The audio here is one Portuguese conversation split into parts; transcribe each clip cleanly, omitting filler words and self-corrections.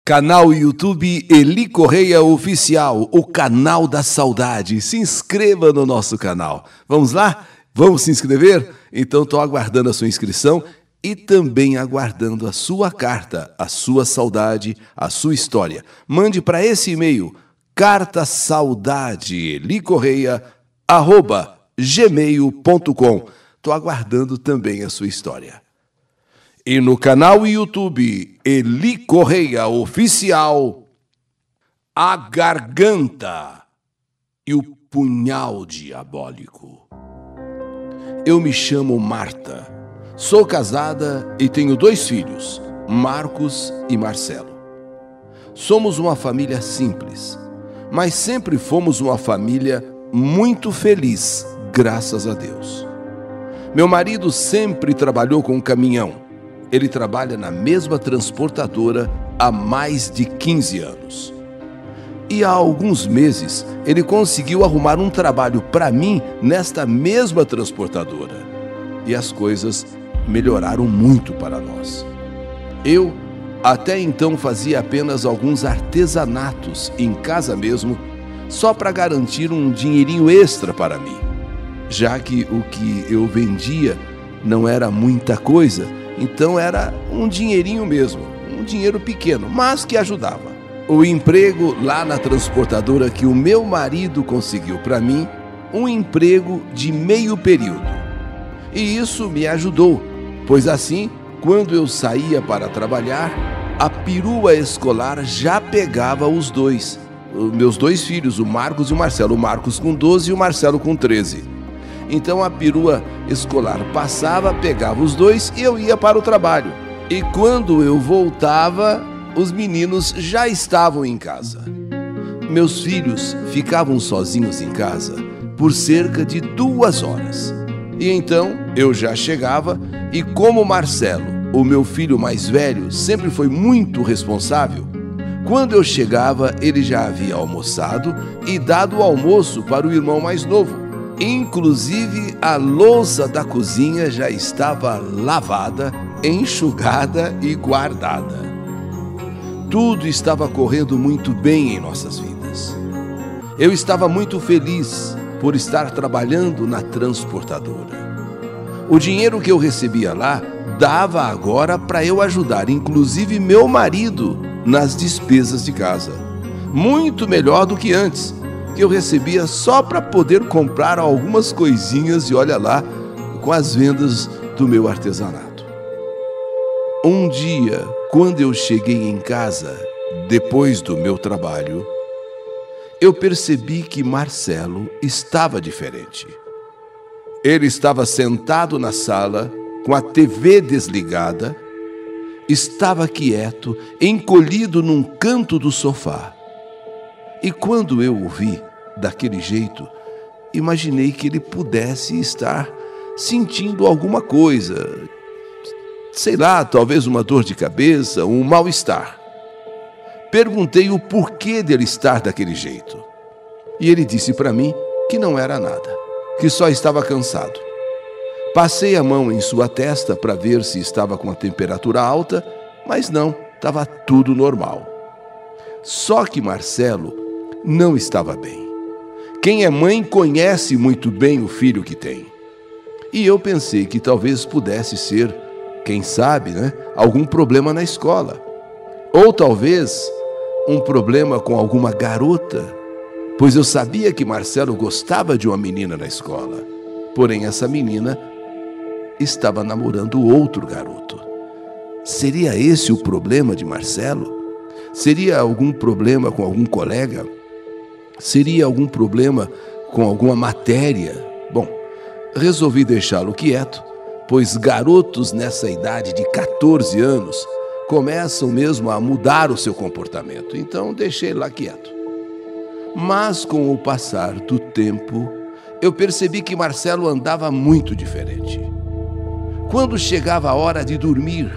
Canal YouTube Eli Correia Oficial, o canal da saudade. Se inscreva no nosso canal. Vamos lá? Vamos se inscrever? Então estou aguardando a sua inscrição e também aguardando a sua carta, a sua saudade, a sua história. Mande para esse e-mail, cartasaudadeelicorreia@gmail.com. Estou aguardando também a sua história. E no canal YouTube Eli Correia Oficial, a garganta e o punhal diabólico. Eu me chamo Marta, sou casada e tenho 2 filhos, Marcos e Marcelo. Somos uma família simples, mas sempre fomos uma família muito feliz, graças a Deus. Meu marido sempre trabalhou com caminhão. Ele trabalha na mesma transportadora há mais de 15 anos. E há alguns meses ele conseguiu arrumar um trabalho para mim nesta mesma transportadora. E as coisas melhoraram muito para nós. Eu, até então, fazia apenas alguns artesanatos em casa mesmo, só para garantir um dinheirinho extra para mim, já que o que eu vendia não era muita coisa. Então era um dinheirinho mesmo, um dinheiro pequeno, mas que ajudava. O emprego lá na transportadora que o meu marido conseguiu para mim, um emprego de meio período. E isso me ajudou, pois assim, quando eu saía para trabalhar, a perua escolar já pegava os meus 2 filhos, o Marcos e o Marcelo. O Marcos com 12 e o Marcelo com 13. Então a perua escolar passava, pegava os 2 e eu ia para o trabalho. E quando eu voltava, os meninos já estavam em casa. Meus filhos ficavam sozinhos em casa por cerca de 2 horas. E então eu já chegava e, como Marcelo, o meu filho mais velho, sempre foi muito responsável, quando eu chegava ele já havia almoçado e dado o almoço para o irmão mais novo. Inclusive, a louça da cozinha já estava lavada, enxugada e guardada. Tudo estava correndo muito bem em nossas vidas. Eu estava muito feliz por estar trabalhando na transportadora. O dinheiro que eu recebia lá dava agora para eu ajudar, inclusive meu marido, nas despesas de casa. Muito melhor do que antes, que eu recebia só para poder comprar algumas coisinhas e olha lá, com as vendas do meu artesanato. Um dia, quando eu cheguei em casa, depois do meu trabalho, eu percebi que Marcelo estava diferente. Ele estava sentado na sala, com a TV desligada, estava quieto, encolhido num canto do sofá. E quando eu o vi daquele jeito, imaginei que ele pudesse estar sentindo alguma coisa. Sei lá, talvez uma dor de cabeça, um mal-estar. Perguntei o porquê dele estar daquele jeito. E ele disse para mim que não era nada, que só estava cansado. Passei a mão em sua testa para ver se estava com a temperatura alta, mas não, estava tudo normal. Só que Marcelo não estava bem. Quem é mãe conhece muito bem o filho que tem. E eu pensei que talvez pudesse ser, quem sabe, algum problema na escola. Ou talvez um problema com alguma garota, pois eu sabia que Marcelo gostava de uma menina na escola. Porém, essa menina estava namorando outro garoto. Seria esse o problema de Marcelo? Seria algum problema com algum colega? Seria algum problema com alguma matéria? Bom, resolvi deixá-lo quieto, pois garotos nessa idade de 14 anos começam mesmo a mudar o seu comportamento. Então, deixei lá quieto. Mas, com o passar do tempo, eu percebi que Marcelo andava muito diferente. Quando chegava a hora de dormir,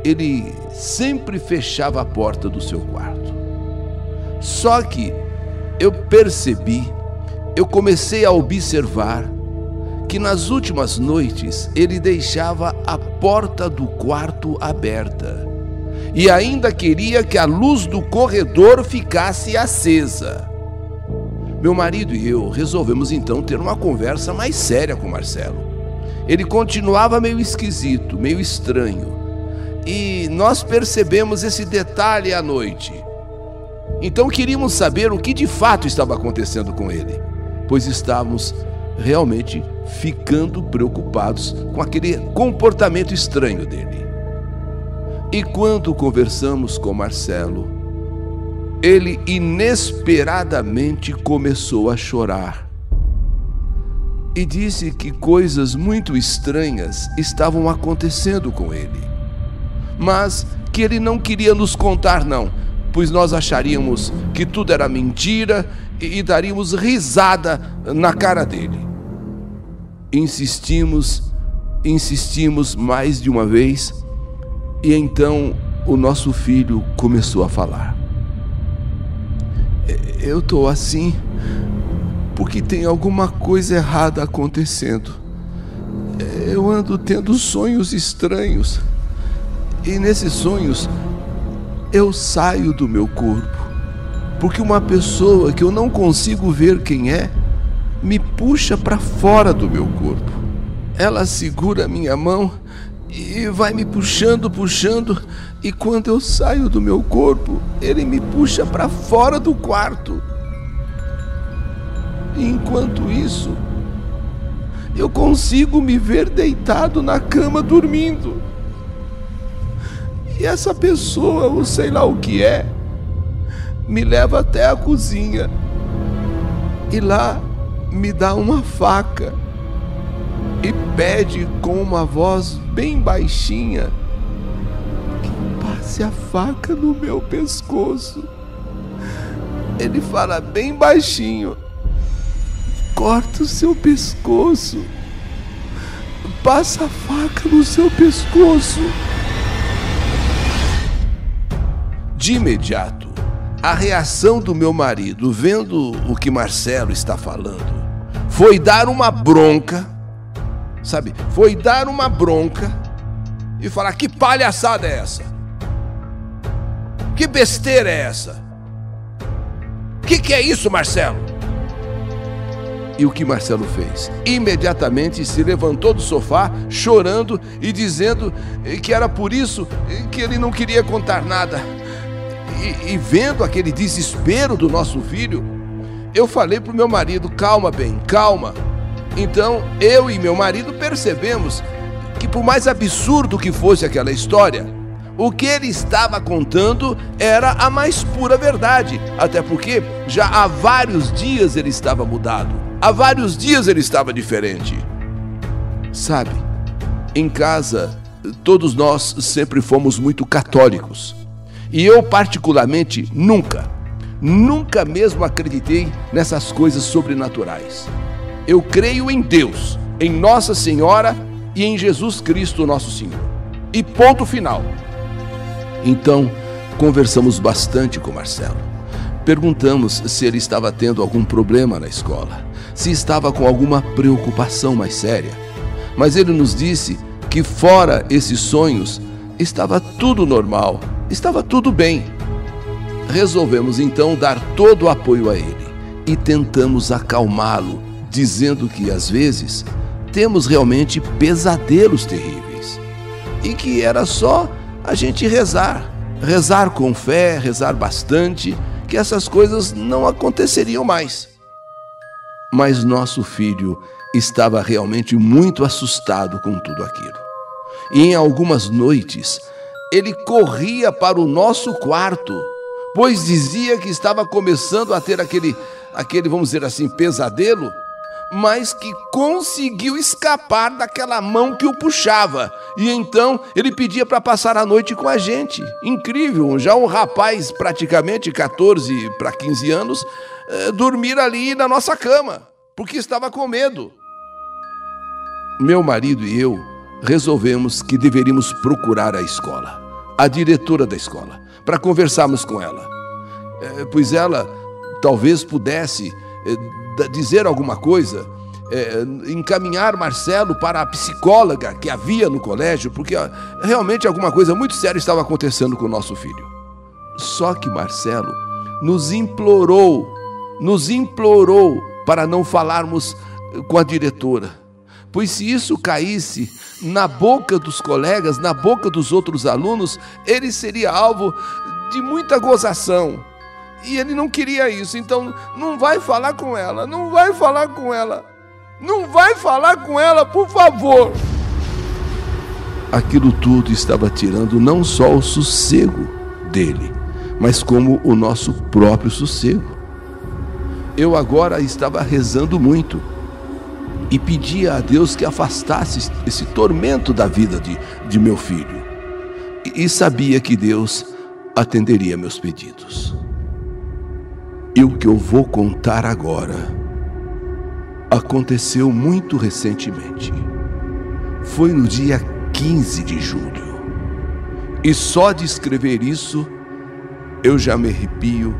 ele sempre fechava a porta do seu quarto. Só que eu comecei a observar que nas últimas noites ele deixava a porta do quarto aberta e ainda queria que a luz do corredor ficasse acesa. Meu marido e eu resolvemos então ter uma conversa mais séria com Marcelo. Ele continuava meio esquisito, meio estranho, e nós percebemos esse detalhe à noite. Então queríamos saber o que de fato estava acontecendo com ele, pois estávamos realmente ficando preocupados com aquele comportamento estranho dele. E quando conversamos com Marcelo, ele inesperadamente começou a chorar e disse que coisas muito estranhas estavam acontecendo com ele, mas que ele não queria nos contar não, pois nós acharíamos que tudo era mentira e daríamos risada na cara dele. Insistimos mais de uma vez, e então o nosso filho começou a falar. Eu estou assim porque tem alguma coisa errada acontecendo. Eu ando tendo sonhos estranhos, e nesses sonhos eu saio do meu corpo, porque uma pessoa que eu não consigo ver quem é, me puxa para fora do meu corpo. Ela segura a minha mão e vai me puxando, e quando eu saio do meu corpo, ele me puxa para fora do quarto. E enquanto isso, eu consigo me ver deitado na cama dormindo. E essa pessoa, ou sei lá o que é, me leva até a cozinha e lá me dá uma faca e pede com uma voz bem baixinha que passe a faca no meu pescoço. Ele fala bem baixinho: corta o seu pescoço, passa a faca no seu pescoço. De imediato, a reação do meu marido, vendo o que Marcelo está falando, foi dar uma bronca, sabe? Foi dar uma bronca e falar: que palhaçada é essa? Que besteira é essa? Que é isso, Marcelo? E o que Marcelo fez? Imediatamente se levantou do sofá, chorando e dizendo que era por isso que ele não queria contar nada. E vendo aquele desespero do nosso filho, eu falei para o meu marido: calma, bem, calma. Então eu e meu marido percebemos que, por mais absurdo que fosse aquela história, o que ele estava contando era a mais pura verdade, até porque já há vários dias ele estava mudado, há vários dias ele estava diferente. Sabe, em casa todos nós sempre fomos muito católicos. E eu particularmente nunca mesmo acreditei nessas coisas sobrenaturais. Eu creio em Deus, em Nossa Senhora e em Jesus Cristo nosso Senhor. E ponto final. Então, conversamos bastante com Marcelo. Perguntamos se ele estava tendo algum problema na escola, se estava com alguma preocupação mais séria. Mas ele nos disse que, fora esses sonhos, estava tudo normal. Estava tudo bem. Resolvemos então dar todo o apoio a ele e tentamos acalmá-lo, dizendo que às vezes temos realmente pesadelos terríveis e que era só a gente rezar com fé, rezar bastante, que essas coisas não aconteceriam mais. Mas nosso filho estava realmente muito assustado com tudo aquilo. E em algumas noites ele corria para o nosso quarto, pois dizia que estava começando a ter aquele, vamos dizer assim, pesadelo, mas que conseguiu escapar daquela mão que o puxava. E então ele pedia para passar a noite com a gente. Incrível, já um rapaz praticamente 14 para 15 anos, dormir ali na nossa cama, porque estava com medo. Meu marido e eu resolvemos que deveríamos procurar a escola, a diretora da escola, para conversarmos com ela, pois ela talvez pudesse dizer alguma coisa encaminhar Marcelo para a psicóloga que havia no colégio, porque realmente alguma coisa muito séria estava acontecendo com o nosso filho. Só que Marcelo nos implorou para não falarmos com a diretora, pois se isso caísse na boca dos colegas, na boca dos outros alunos, ele seria alvo de muita gozação. E ele não queria isso, então não vai falar com ela, não vai falar com ela, não vai falar com ela, por favor. Aquilo tudo estava tirando não só o sossego dele, mas como o nosso próprio sossego. Eu agora estava rezando muito e pedia a Deus que afastasse esse tormento da vida de meu filho. E sabia que Deus atenderia meus pedidos. E o que eu vou contar agora aconteceu muito recentemente. Foi no dia 15 de julho. E só de escrever isso, eu já me arrepio,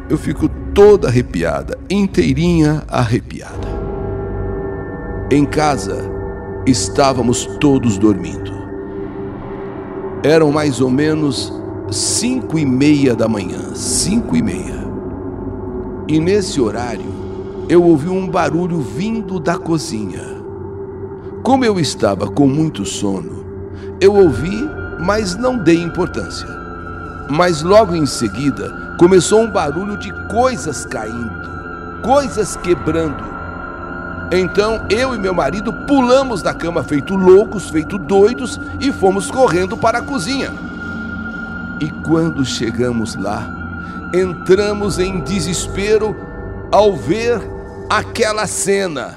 eu fico toda arrepiada, inteirinha arrepiada. Em casa, estávamos todos dormindo. Eram mais ou menos 5:30 da manhã, 5:30. E nesse horário, eu ouvi um barulho vindo da cozinha. Como eu estava com muito sono, eu ouvi, mas não dei importância. Mas logo em seguida, começou um barulho de coisas caindo, coisas quebrando. Então eu e meu marido pulamos da cama feito loucos, feito doidos, e fomos correndo para a cozinha. E quando chegamos lá, entramos em desespero ao ver aquela cena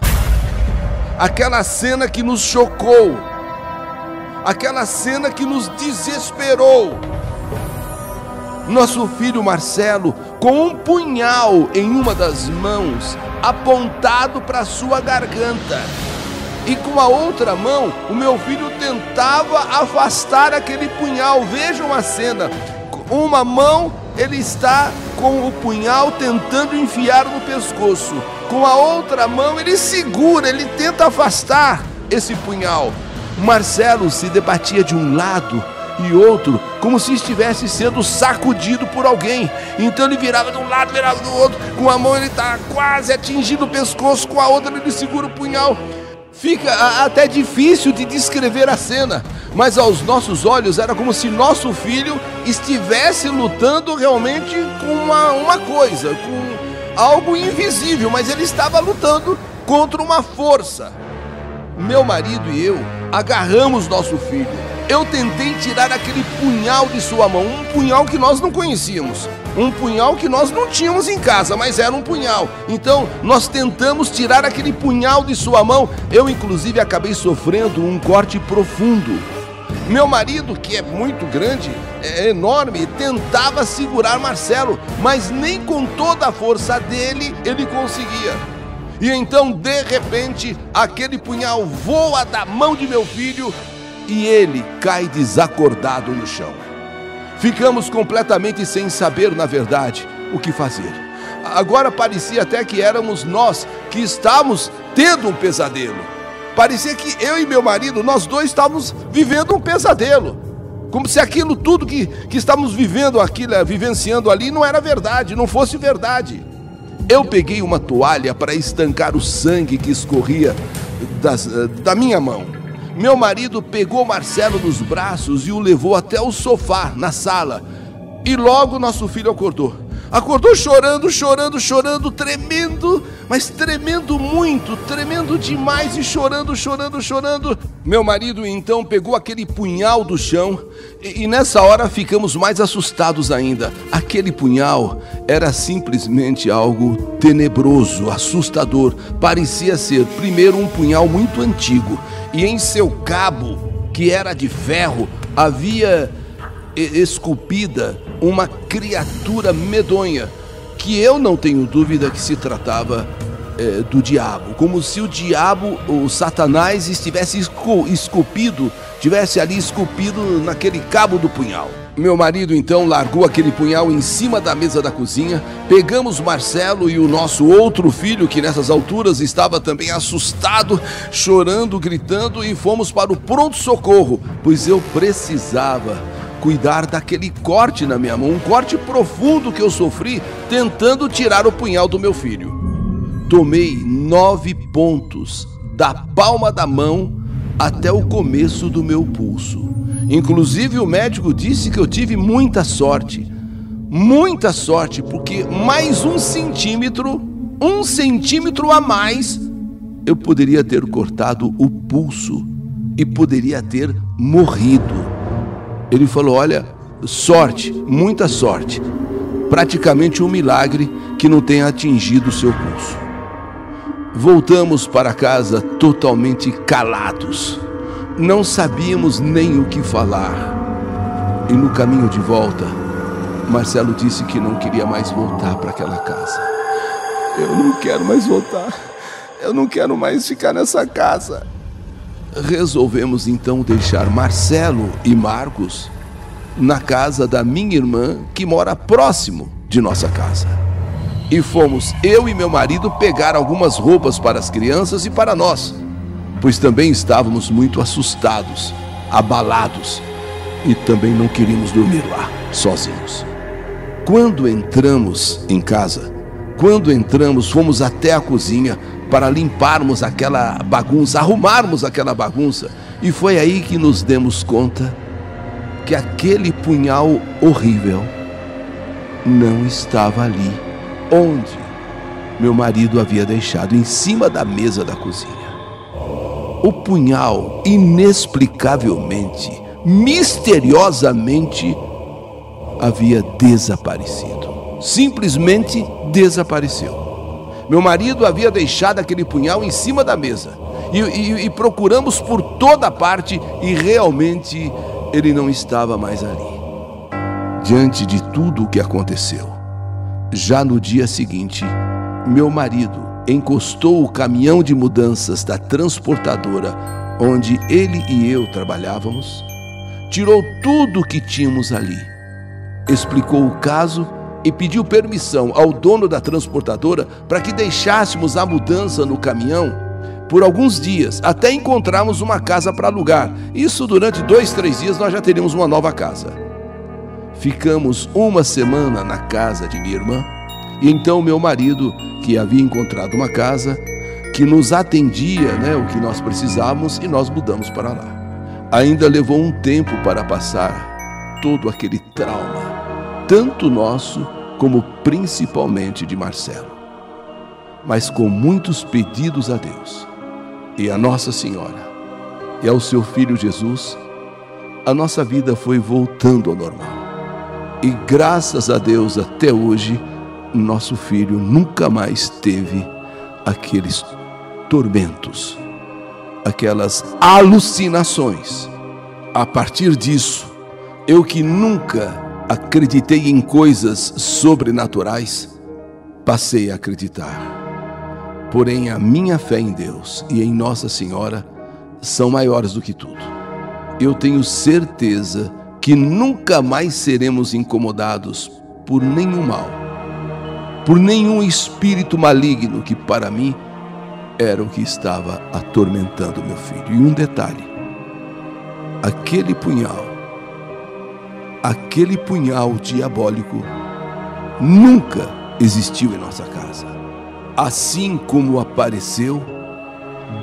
que nos chocou, aquela cena que nos desesperou. Nosso filho Marcelo, com um punhal em uma das mãos, apontado para sua garganta, e com a outra mão, o meu filho tentava afastar aquele punhal. Vejam a cena, com uma mão ele está com o punhal tentando enfiar no pescoço, com a outra mão ele segura, ele tenta afastar esse punhal. Marcelo se debatia de um lado e outro, como se estivesse sendo sacudido por alguém. Então ele virava de um lado, virava do outro. Com a mão ele está quase atingindo o pescoço, com a outra ele segura o punhal. Fica até difícil de descrever a cena, mas aos nossos olhos era como se nosso filho estivesse lutando realmente com uma coisa, com algo invisível, mas ele estava lutando contra uma força. Meu marido e eu agarramos nosso filho. Eu tentei tirar aquele punhal de sua mão, um punhal que nós não conhecíamos, um punhal que nós não tínhamos em casa, mas era um punhal. Então nós tentamos tirar aquele punhal de sua mão. Eu inclusive acabei sofrendo um corte profundo. Meu marido, que é muito grande, é enorme, tentava segurar Marcelo, mas nem com toda a força dele ele conseguia. E então, de repente, aquele punhal voa da mão de meu filho e ele cai desacordado no chão. Ficamos completamente sem saber, na verdade, o que fazer. Agora parecia até que éramos nós que estávamos tendo um pesadelo. Parecia que eu e meu marido, nós dois estávamos vivendo um pesadelo. Como se aquilo tudo que estávamos vivenciando ali não era verdade, não fosse verdade. Eu peguei uma toalha para estancar o sangue que escorria da minha mão. Meu marido pegou Marcelo nos braços e o levou até o sofá, na sala. E logo nosso filho acordou. Acordou chorando, tremendo, mas tremendo muito, tremendo demais e chorando. Meu marido então pegou aquele punhal do chão e nessa hora ficamos mais assustados ainda. Aquele punhal era simplesmente algo tenebroso, assustador. Parecia ser, primeiro, um punhal muito antigo e em seu cabo, que era de ferro, havia esculpida uma criatura medonha, que eu não tenho dúvida que se tratava do diabo, como se o diabo, o Satanás, estivesse esculpido, tivesse ali esculpido naquele cabo do punhal. Meu marido então largou aquele punhal em cima da mesa da cozinha. Pegamos Marcelo e o nosso outro filho, que nessas alturas estava também assustado, chorando, gritando, e fomos para o pronto-socorro, pois eu precisava cuidar daquele corte na minha mão, um corte profundo que eu sofri tentando tirar o punhal do meu filho. Tomei 9 pontos da palma da mão até o começo do meu pulso. Inclusive o médico disse que eu tive muita sorte, porque mais 1 centímetro a mais, eu poderia ter cortado o pulso e poderia ter morrido. Ele falou: olha, sorte, muita sorte, praticamente um milagre que não tenha atingido o seu pulso. Voltamos para casa totalmente calados. Não sabíamos nem o que falar. E no caminho de volta, Marcelo disse que não queria mais voltar para aquela casa. Eu não quero mais voltar. Eu não quero mais ficar nessa casa. Resolvemos então deixar Marcelo e Marcos na casa da minha irmã, que mora próximo de nossa casa. E fomos eu e meu marido pegar algumas roupas para as crianças e para nós, pois também estávamos muito assustados, abalados, e também não queríamos dormir lá, sozinhos. Quando entramos em casa, fomos até a cozinha para limparmos aquela bagunça, arrumarmos aquela bagunça, e foi aí que nos demos conta que aquele punhal horrível não estava ali, onde meu marido havia deixado, em cima da mesa da cozinha. O punhal, inexplicavelmente, misteriosamente, havia desaparecido. Simplesmente desapareceu. Meu marido havia deixado aquele punhal em cima da mesa. E procuramos por toda parte e realmente ele não estava mais ali. Diante de tudo o que aconteceu, já no dia seguinte, meu marido encostou o caminhão de mudanças da transportadora onde ele e eu trabalhávamos, tirou tudo o que tínhamos ali, explicou o caso e pediu permissão ao dono da transportadora para que deixássemos a mudança no caminhão por alguns dias, até encontrarmos uma casa para alugar. Isso durante 2, 3 dias nós já teríamos uma nova casa. Ficamos 1 semana na casa de minha irmã, e então meu marido, que havia encontrado uma casa que nos atendia, o que nós precisávamos, e nós mudamos para lá. Ainda levou um tempo para passar todo aquele trauma, tanto nosso como principalmente de Marcelo. Mas com muitos pedidos a Deus e a Nossa Senhora e ao seu Filho Jesus, a nossa vida foi voltando ao normal. E graças a Deus, até hoje, nosso filho nunca mais teve aqueles tormentos, aquelas alucinações. A partir disso, eu que nunca acreditei em coisas sobrenaturais, passei a acreditar. Porém, a minha fé em Deus e em Nossa Senhora são maiores do que tudo. Eu tenho certeza que nunca mais seremos incomodados por nenhum mal, por nenhum espírito maligno que para mim era o que estava atormentando meu filho. E um detalhe, aquele punhal diabólico nunca existiu em nossa casa. Assim como apareceu,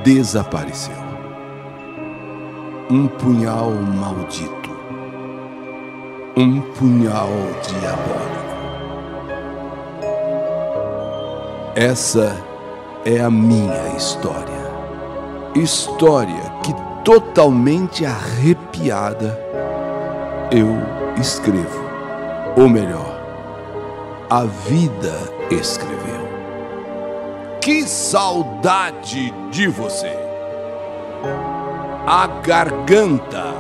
desapareceu. Um punhal maldito, um punhal diabólico. Essa é a minha história. História que totalmente arrepiada eu escrevo. Ou melhor, a vida escreveu. Que saudade de você! A garganta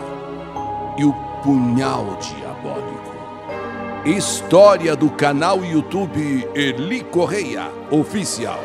e o punhal diabólico. História do canal YouTube Eli Correia Oficial.